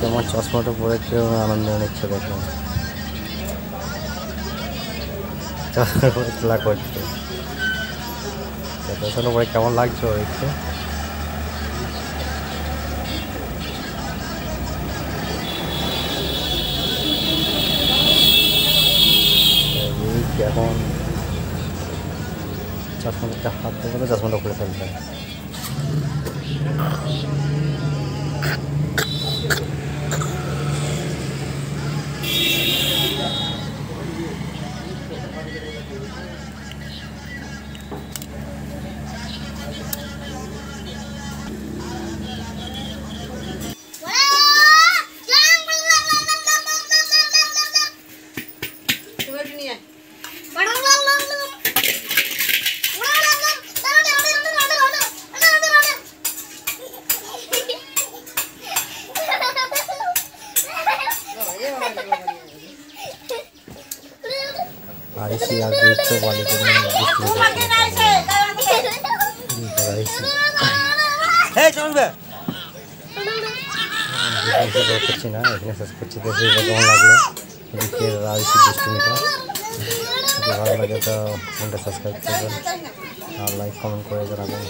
আমার চশমাটা পরে কেউ আনন্দ নিচ্ছে, দেখো চশমা পরে খেলা করছে। চশমা পরে কেমন লাগছে দেখতে? এখন চশমাটা হাত দেবো, চশমাটা খুলে ফেলবে। आईसी आज तो वाले के लिए हे चल बे कुछ ना এখানে শেষ করছি। তো ভিডিও কেমন লাগলো এদিকে আইসি ডিস্ট্রিবিউটর, যদি ভালো লাগে তো চ্যানেলটা সাবস্ক্রাইব করবেন আর লাইক কমেন্ট করে জানাবেন।